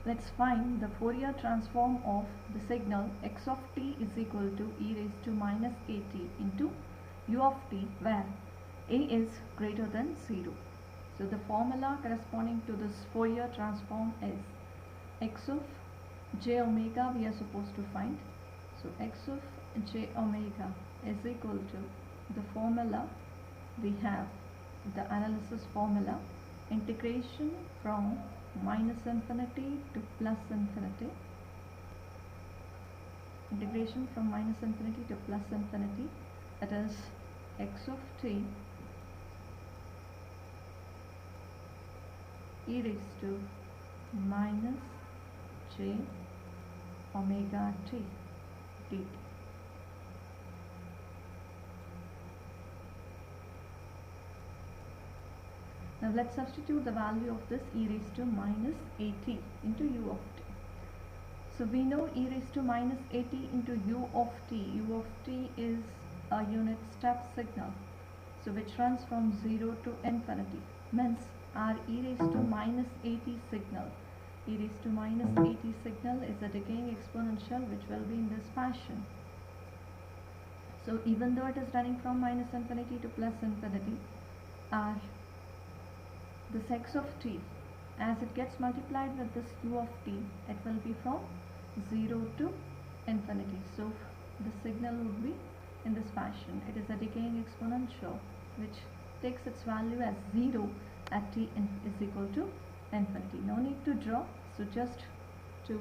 Let's find the Fourier transform of the signal x of t is equal to e raised to minus at into u of t, where a is greater than 0. So the formula corresponding to this Fourier transform is x of j omega we are supposed to find. So x of j omega is equal to the formula we have, the analysis formula, integration from minus infinity to plus infinity, integration from minus infinity to plus infinity, that is x of t e raised to minus j omega t dt. Now let's substitute the value of this e raised to minus at into u of t. So we know e raised to minus at into u of t. U of t is a unit step signal, so which runs from 0 to infinity. Means our e raised to minus at signal, e raised to minus at signal is a decaying exponential which will be in this fashion. So even though it is running from minus infinity to plus infinity, our this x of t, as it gets multiplied with this u of t, it will be from 0 to infinity. So the signal would be in this fashion. It is a decaying exponential which takes its value as 0 at t is equal to infinity. No need to draw, so just to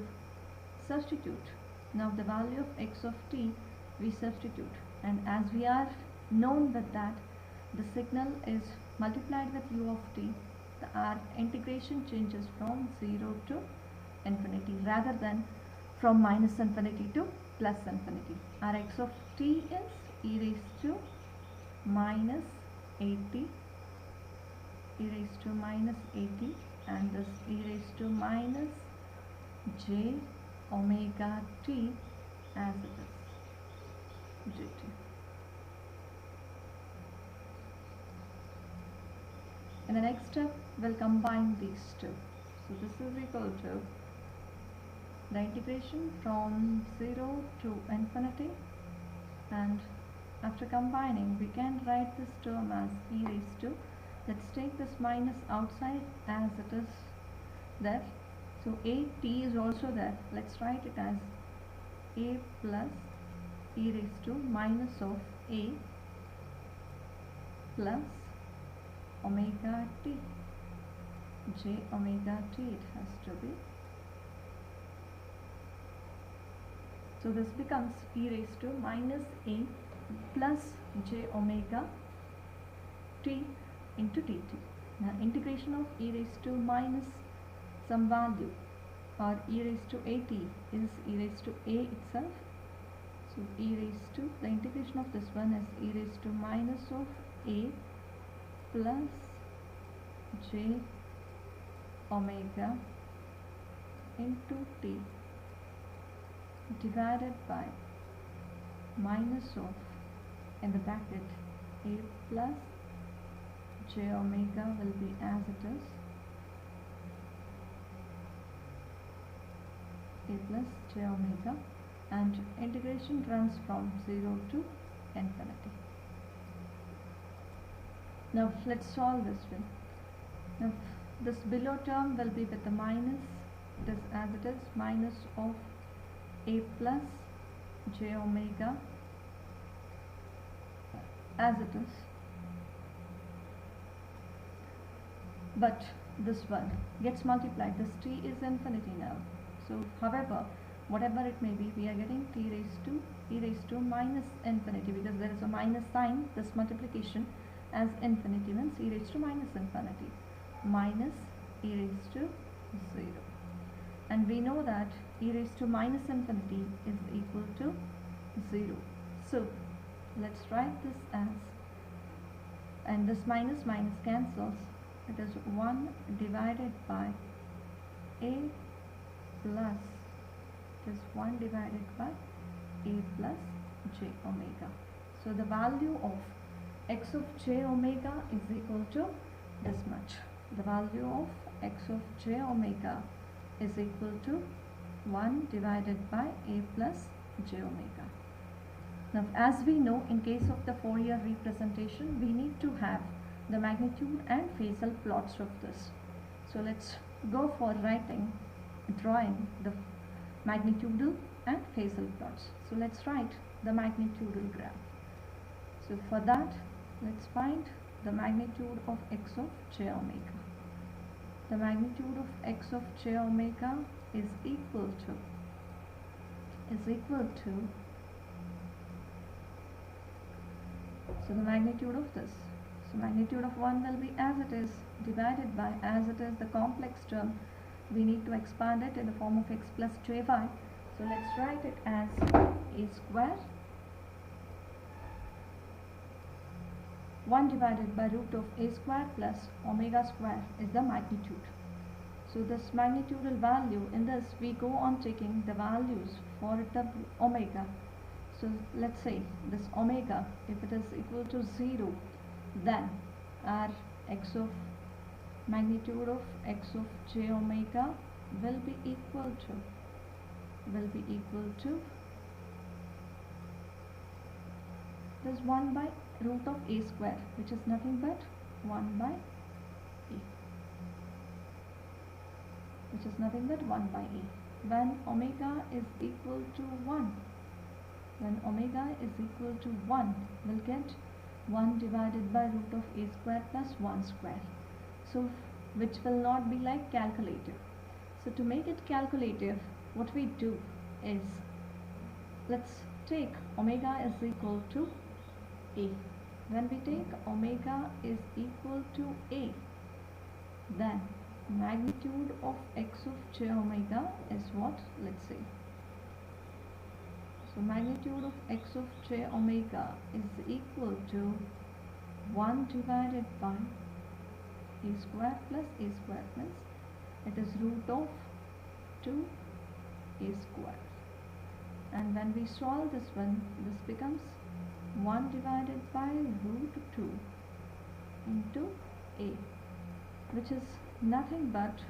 substitute. Now the value of x of t we substitute, and as we are known with that the signal is multiplied with u of t, our integration changes from 0 to infinity rather than from minus infinity to plus infinity. Our x of t is e raised to minus at, e raised to minus at, and this e raised to minus j omega t as it is gt. In the next step, we'll combine these two. So this is equal to the integration from 0 to infinity, and after combining we can write this term as e raised to, let's take this minus outside as it is there. So at is also there. Let's write it as a plus e raised to minus of a plus omega t, j omega t it has to be. So this becomes e raised to minus a plus j omega t into dt. Now integration of e raised to minus some value, or e raised to at is e raised to a itself. So e raised to, the integration of this one is e raised to minus of a plus j omega into t divided by minus of, in the bracket, a plus j omega will be as it is, a plus j omega, and integration runs from 0 to infinity. Now let's solve this one. Now this below term will be with the minus, it is as it is, minus of a plus j omega as it is, but this one gets multiplied. This t is infinity now, so however whatever it may be, we are getting t raised to e raised to minus infinity, because there is a minus sign. This multiplication as infinity means e raised to minus infinity, minus e raised to 0, and we know that e raised to minus infinity is equal to 0. So let's write this as, and this minus minus cancels, it is 1 divided by a plus, it is 1 divided by a plus j omega. So the value of x of j omega is equal to this much. The value of x of j omega is equal to 1 divided by a plus j omega. Now, as we know, in case of the Fourier representation, we need to have the magnitude and phasal plots of this. So let's go for drawing the magnitudal and phasal plots. So let's write the magnitudal graph. So for that, let's find the magnitude of x of j omega. The magnitude of x of j omega is equal to so the magnitude of this. So magnitude of 1 will be as it is divided by, as it is the complex term, we need to expand it in the form of x plus jy. So let's write it as a square 1 divided by root of a square plus omega square is the magnitude. So this magnitudal value, in this we go on taking the values for the omega. So let's say this omega, if it is equal to 0, then our magnitude of x of j omega will be equal to this 1 by root of a square, which is nothing but 1 by a, which is nothing but 1 by a. When omega is equal to 1, we'll get 1 divided by root of a square plus 1 square. So which will not be like calculative. So to make it calculative, what we do is, let's take omega is equal to a. When we take omega is equal to a, then magnitude of x of j omega is what? Let's see. So magnitude of x of j omega is equal to 1 divided by a square plus a square, means it is root of 2 a square. And when we solve this one, this becomes 1 divided by root 2 into a, which is nothing but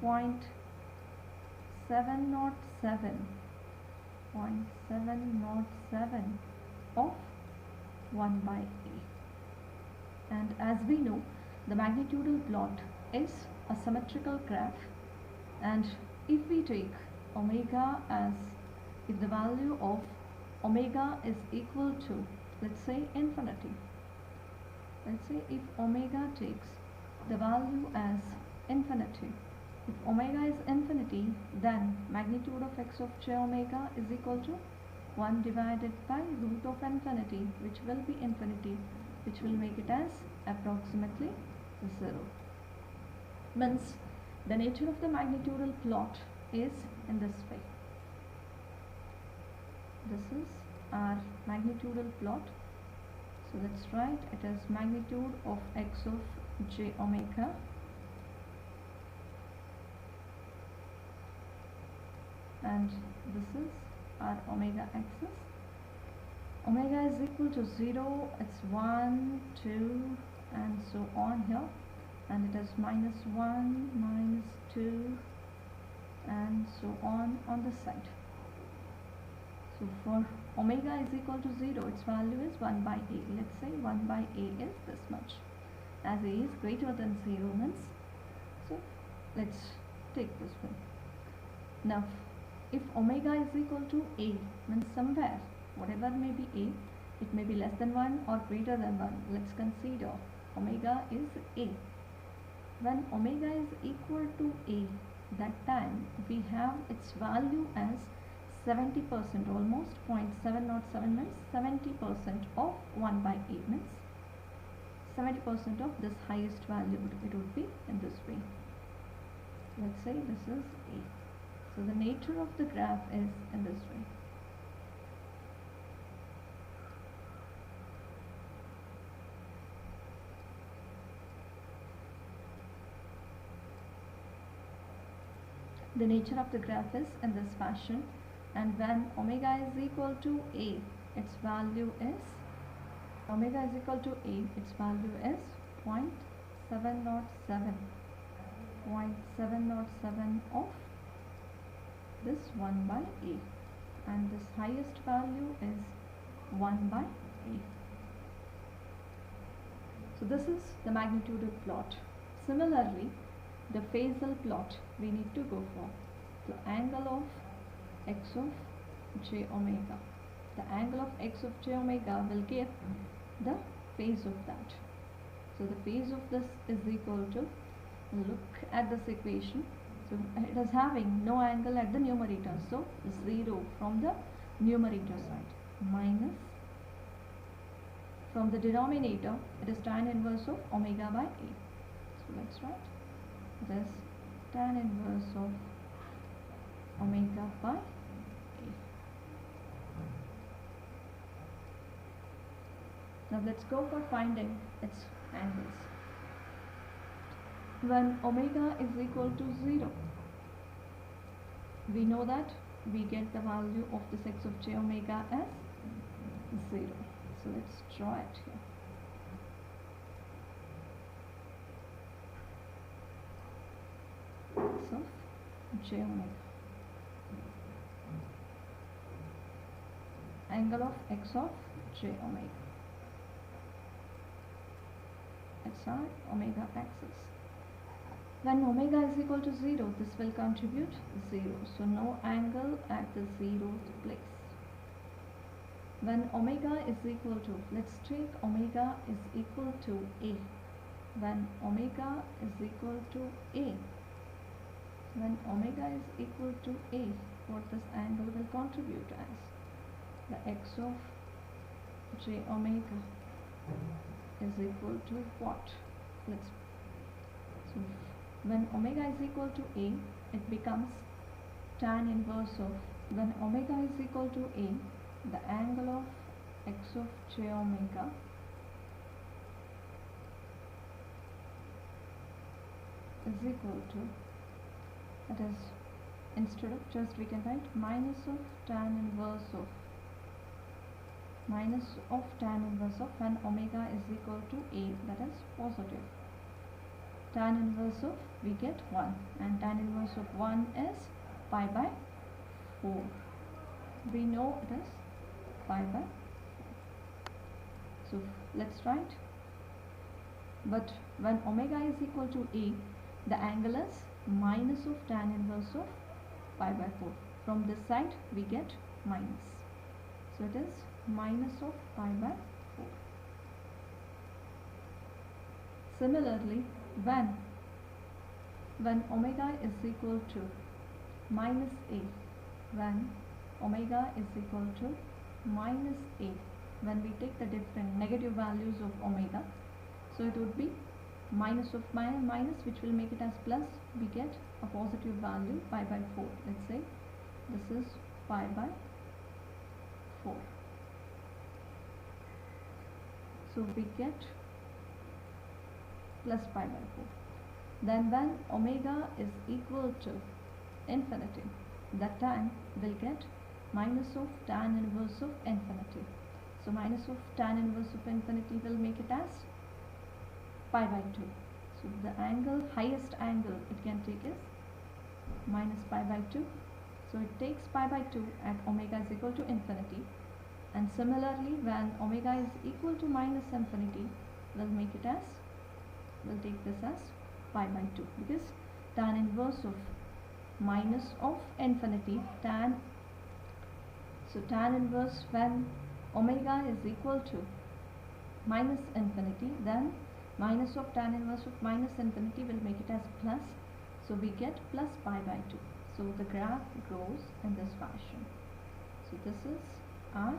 0.707 of 1 by a. And as we know, the magnitudal plot is a symmetrical graph, and if we take omega as, if the value of omega is equal to, let's say, infinity, let's say if omega takes the value as infinity, if omega is infinity, then magnitude of x of j omega is equal to 1 divided by root of infinity, which will be infinity, which will make it as approximately 0. Means the nature of the magnitudal plot is in this way. This is our magnitudal plot. So let's write it as magnitude of x of j omega and this is our omega axis. Omega is equal to 0, it's 1, 2 and so on here, and it is -1, -2 and so on the side. So for omega is equal to 0, its value is 1 by a. Let's say 1 by a is this much, as a is greater than 0 means. So let's take this one. Now if omega is equal to a, means somewhere, whatever may be a, it may be less than 1 or greater than 1. Let's consider omega is a. When omega is equal to a, that time we have its value as 70%, almost 0.707 means 70% of 1 by a, means 70% of this highest value, it would be in this way. Let's say this is a. So the nature of the graph is in this way. The nature of the graph is in this fashion, and when omega is equal to a, its value is, omega is equal to a, its value is 0.707, 0.707 0.707 of this 1 by A, and this highest value is 1 by A. So this is the magnitudal plot. Similarly, the phasal plot we need to go for. The angle of x of j omega. The angle of x of j omega will give the phase of that. So the phase of this is equal to, look at this equation. So it is having no angle at the numerator, so 0 from the numerator side, minus from the denominator it is tan inverse of omega by A. So let's write this tan inverse of omega by A. Now let's go for finding its angles. When omega is equal to 0, we know that we get the value of the x of j omega as 0. So let's draw it here. X of j omega. Angle of x of j omega. It's our omega axis. When omega is equal to 0, this will contribute 0. So no angle at the 0th place. When omega is equal to, let's take omega is equal to A. When omega is equal to A, when omega is equal to A, what this angle will contribute as? The x of j omega is equal to what? So when omega is equal to A, it becomes tan inverse of, when omega is equal to A, the angle of x of j omega is equal to, that is, instead of just we can write minus of tan inverse of when omega is equal to A, that is positive. Tan inverse of, we get 1, and tan inverse of 1 is pi by 4. We know it is pi by 4. So let's write, but when omega is equal to A, the angle is minus of tan inverse of pi by 4. From this side we get minus. So it is minus of pi by 4. Similarly, when omega is equal to minus A, when omega is equal to minus A, when we take the different negative values of omega, so it would be minus of minus, which will make it as plus, we get a positive value pi by 4. Let's say this is pi by 4. So we get plus pi by 4. Then when omega is equal to infinity, that time will get minus of tan inverse of infinity. So minus of tan inverse of infinity will make it as pi by 2. So the angle, highest angle it can take is minus pi by 2. So it takes pi by 2 at omega is equal to infinity. And similarly, when omega is equal to minus infinity, we'll make it as, we'll take this as pi by 2, because tan inverse of minus of infinity, so tan inverse when omega is equal to minus infinity, then minus of tan inverse of minus infinity will make it as plus. So we get plus pi by 2. So the graph goes in this fashion. So this is our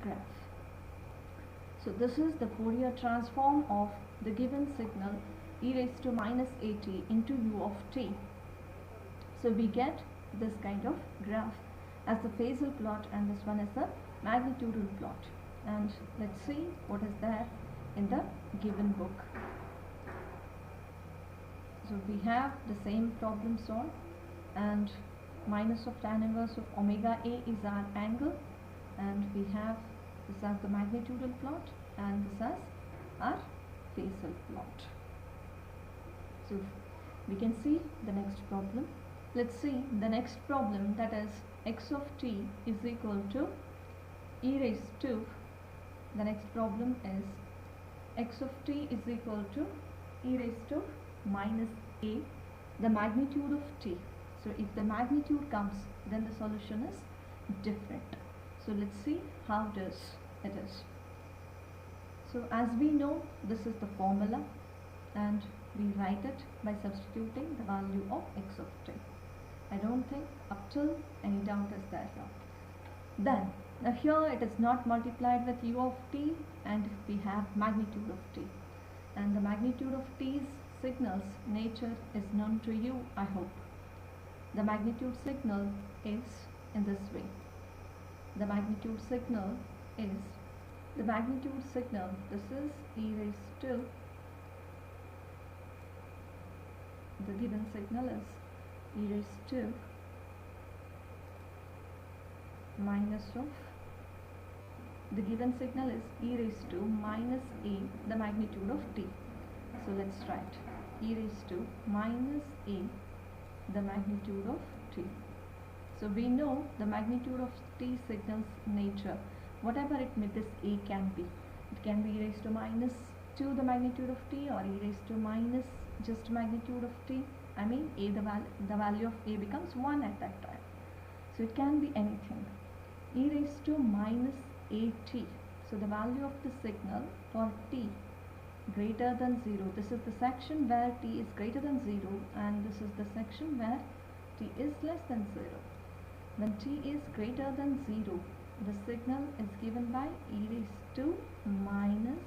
graph. So this is the Fourier transform of the given signal e raised to minus at into u of t. So we get this kind of graph as the phasal plot, and this one is the magnitudal plot. And let's see what is there in the given book. So we have the same problem solved, and minus of tan inverse of omega A is our angle, and we have this as the magnitudal plot and this as our phasal plot. So We can see the next problem. Let's see the next problem, that is x of t is equal to e raised to, the next problem is x of t is equal to e raised to minus a, the magnitude of t. So if the magnitude comes, then the solution is different. So let's see how does it is. So as we know, this is the formula, and we write it by substituting the value of x of t. I don't think up till any doubt is there here. Then now here it is not multiplied with u of t, and we have magnitude of t, and the magnitude of t's signal's nature is known to you, I hope. The magnitude signal is in this way. The magnitude signal is, this is e raised to, the given signal is e raised to minus of, the given signal is e raised to minus a, the magnitude of t. So let's write e raised to minus a, the magnitude of t. So we know the magnitude of t signal's nature, whatever it may, this a can be. It can be e raised to minus 2 the magnitude of t, or e raised to minus just magnitude of t. I mean a, the value of a becomes 1 at that time. So it can be anything. E raised to minus at. So the value of the signal for t greater than 0. This is the section where t is greater than 0, and this is the section where t is less than 0. When t is greater than 0, the signal is given by e raised to minus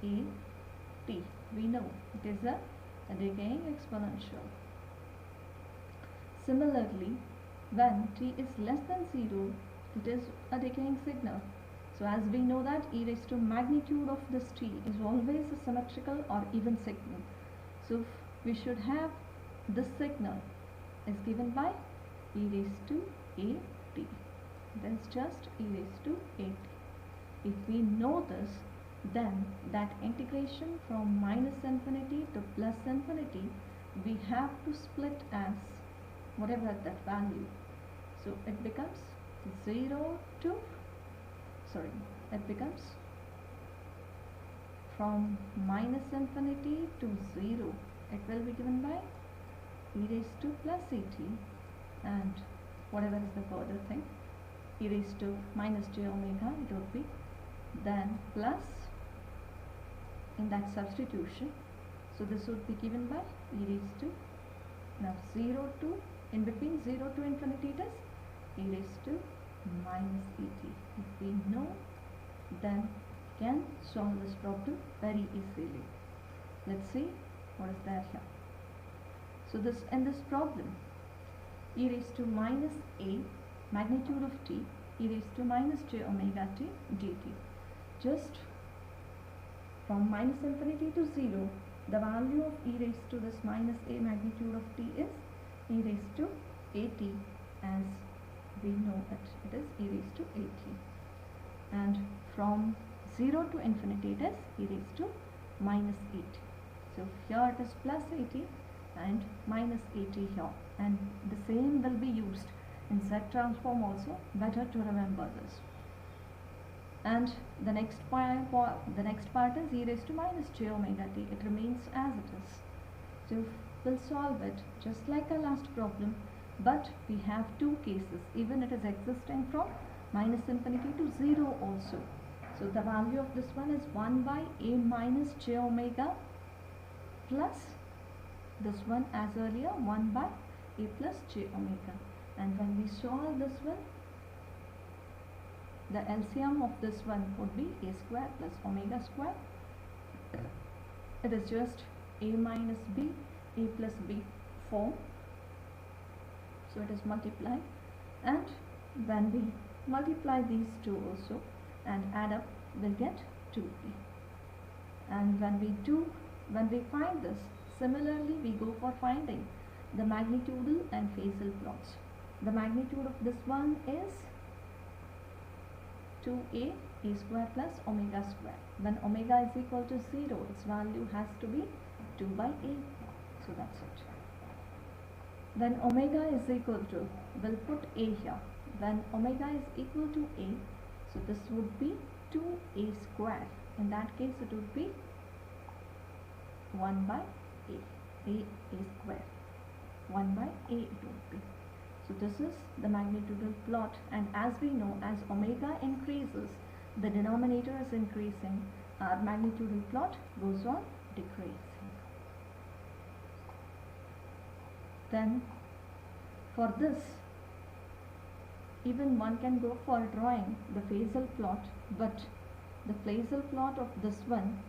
at. We know it is a decaying exponential. Similarly, when t is less than 0, it is a decaying signal. So as we know that e raised to magnitude of this t is always a symmetrical or even signal. So we should have this signal is given by e raised to at. That's just e raised to at. If we know this, then that integration from minus infinity to plus infinity, we have to split as whatever that value. So it becomes 0 to, it becomes from minus infinity to 0. It will be given by e raised to plus at, and whatever is the further thing, e raised to minus j omega, it would be then plus in that substitution. So this would be given by e raised to, now 0 to, in between 0 to infinity it is e raised to minus at. If we know, then we can solve this problem very easily. Let's see what is there here. So this, in this problem, e raised to minus a, magnitude of t, e raised to minus j omega t dt. Just from minus infinity to 0, the value of e raised to this minus a magnitude of t is e raised to at, as we know it. It is e raised to at. And from 0 to infinity it is e raised to minus 8. So here it is plus 80 and minus 80 here. And the same will be used in Z transform also. Better to remember this. And the next part is e raised to minus j omega t. It remains as it is. So we'll solve it just like our last problem, but we have two cases. Even it is existing from minus infinity to 0 also. So the value of this one is 1 by a minus j omega plus this one as earlier 1 by a plus j omega. And when we solve this one, the LCM of this one would be a square plus omega square. It is just a minus b, a plus b form. So it is multiplied, and when we multiply these two also and add up, we'll get 2a. And when we find this, similarly we go for finding the magnitudal and phasal plots. The magnitude of this one is 2a, a square plus omega square. When omega is equal to 0, its value has to be 2 by a. So that's it. When omega is equal to, we'll put a here, when omega is equal to a, so this would be 2a square. In that case it would be 1 by a square, 1 by a it would be. So this is the magnitudal plot, and as we know, as omega increases, the denominator is increasing, our magnitudal plot goes on decreasing. Then for this, even one can go for drawing the phasal plot, but the phasal plot of this one,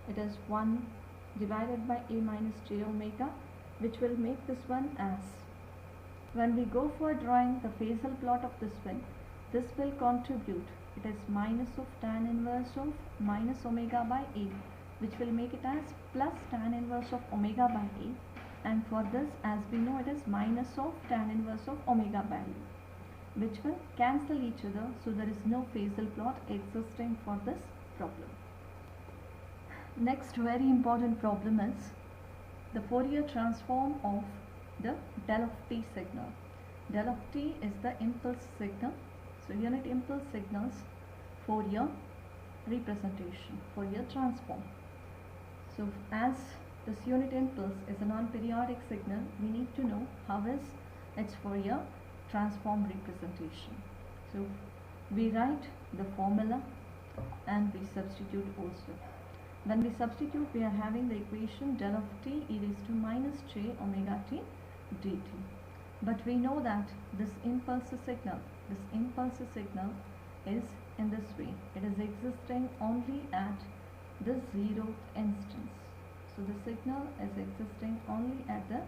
it is 1 divided by a minus j omega, which will make this one as, when we go for drawing the phasal plot of this one, this will contribute, it is minus of tan inverse of minus omega by a, which will make it as plus tan inverse of omega by a, and for this, as we know, it is minus of tan inverse of omega by a, which will cancel each other, so there is no phasal plot existing for this problem. Next very important problem is the Fourier transform of the del of t signal. Del of t is the impulse signal, so unit impulse signals Fourier representation, Fourier transform. So as this unit impulse is a non-periodic signal, we need to know how is its Fourier transform representation. So we write the formula and we substitute also. When we substitute, we are having the equation del of t e raised to minus j omega t dt. But we know that this impulse signal is in this way. It is existing only at the 0th instance. So the signal is existing only at the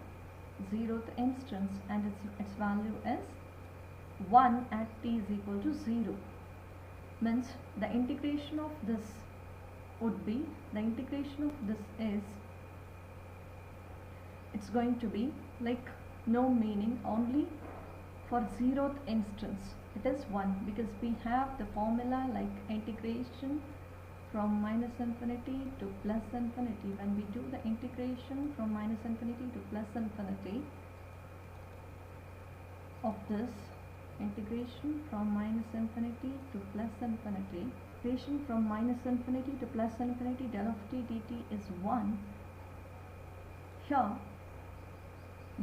0th instance, and its value is 1 at t is equal to 0. Means the integration of this would be, the integration of this is, it's going to be like no meaning, only for 0th instance it is 1, because we have the formula like integration from minus infinity to plus infinity. When we do the integration from minus infinity to plus infinity of this, integration from minus infinity to plus infinity, integration from minus infinity to plus infinity, del of t dt is 1. Here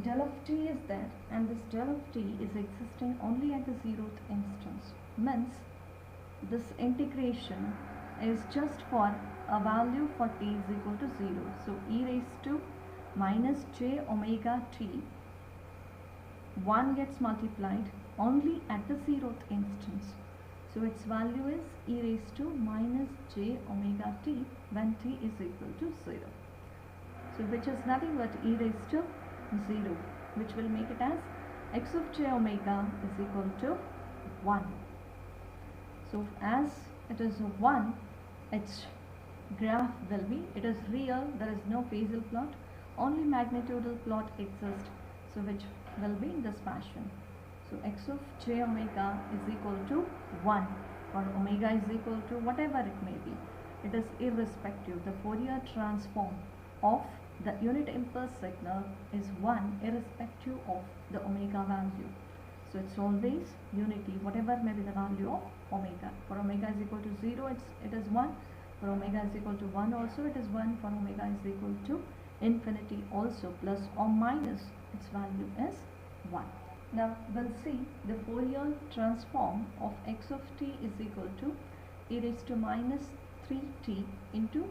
del of t is there, and this del of t is existing only at the 0th instance. Means this integration is just for a value for t is equal to 0. So e raised to minus j omega t, 1 gets multiplied only at the 0th instance. So its value is e raised to minus j omega t when t is equal to 0. So which is nothing but e raised to 0, which will make it as x of j omega is equal to 1. So as it is 1, its graph will be, it is real, there is no phasal plot, only magnitudal plot exists, so which will be in this fashion. So x of j omega is equal to 1, or omega is equal to whatever it may be. It is irrespective. The Fourier transform of the unit impulse signal is 1 irrespective of the omega value. So it's always unity, whatever may be the value of omega. For omega is equal to 0, it is 1. For omega is equal to 1 also it is 1. For omega is equal to infinity also, plus or minus, its value is 1. Now we'll see the Fourier transform of x of t is equal to e raised to minus 3t into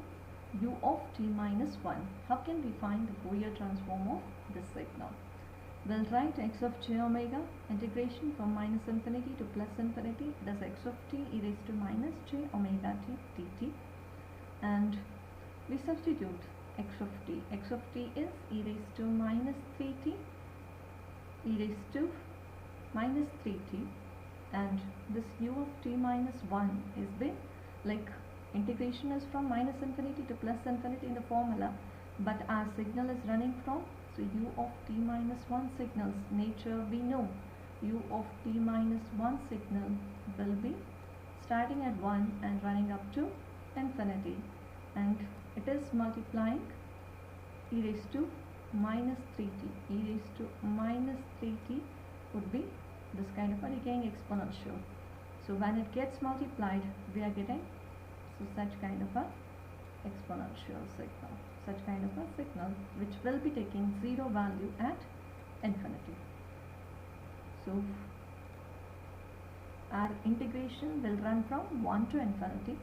u of t minus 1. How can we find the Fourier transform of this signal? We'll write x of j omega, integration from minus infinity to plus infinity, that is x of t e raised to minus j omega t dt, and we substitute x of t. X of t is e raised to minus 3t, e raised to minus 3t, and this u of t minus 1 is the, like, integration is from minus infinity to plus infinity in the formula, but our signal is running from, so u of t minus 1 signal's nature we know. U of t minus 1 signal will be starting at 1 and running up to infinity, and it is multiplying e raised to minus 3t, e raised to minus kind of a decaying exponential. So when it gets multiplied, we are getting such kind of a exponential signal, such kind of a signal which will be taking 0 value at infinity. So our integration will run from 1 to infinity.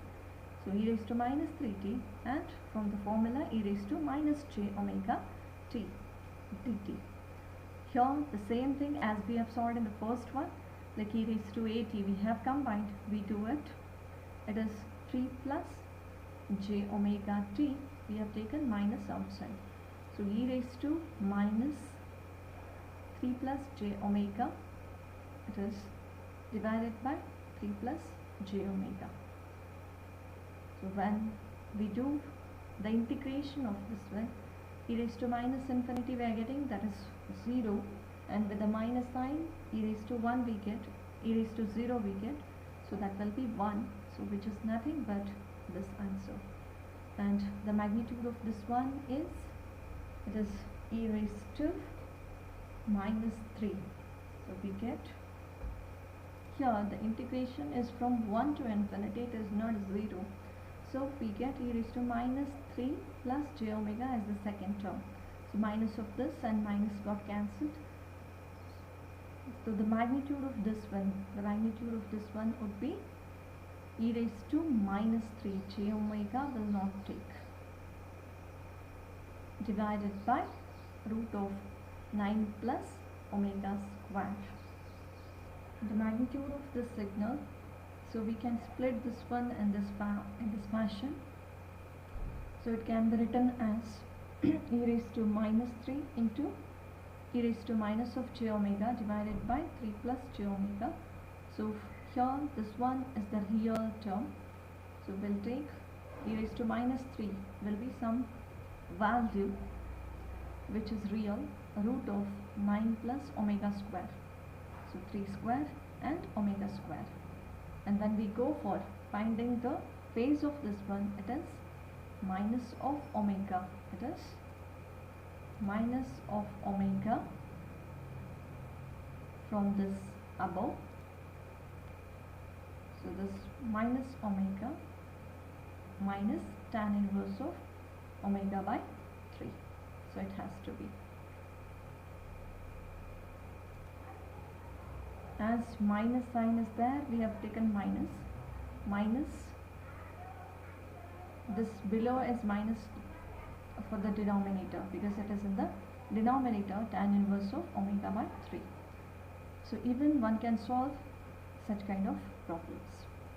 So e raised to minus 3t, and from the formula e raised to minus j omega t dt. Here the same thing as we have solved in the first one, like e raised to at we have combined, we do it. It is 3 plus j omega t, we have taken minus outside. So e raised to minus 3 plus j omega, it is divided by 3 plus j omega. So when we do the integration of this one, e raised to minus infinity we are getting, that is 0, and with the minus sign e raised to 1 we get, e raised to 0 we get, so that will be 1, so which is nothing but this answer. And the magnitude of this one is, it is e raised to minus 3. So we get, here the integration is from 1 to infinity, it is not 0. So we get e raised to minus 3 plus j omega as the second term. So minus of this and minus got cancelled. So the magnitude of this one, would be e raised to minus 3, j omega will not take, divided by root of 9 plus omega square. The magnitude of this signal, so we can split this one in this fashion. So it can be written as e raised to minus 3 into e raised to minus of j omega divided by 3 plus j omega. So here this one is the real term, so we'll take e raised to minus 3 will be some value which is real, root of 9 plus omega square. So 3 square and omega square. And when we go for finding the phase of this one, it is minus of omega. It is minus of omega from this above. So this minus omega minus tan inverse of omega by 3. So it has to be. As minus sign is there, we have taken minus, this below is minus for the denominator, because it is in the denominator tan inverse of omega by 3. So even one can solve such kind of problems.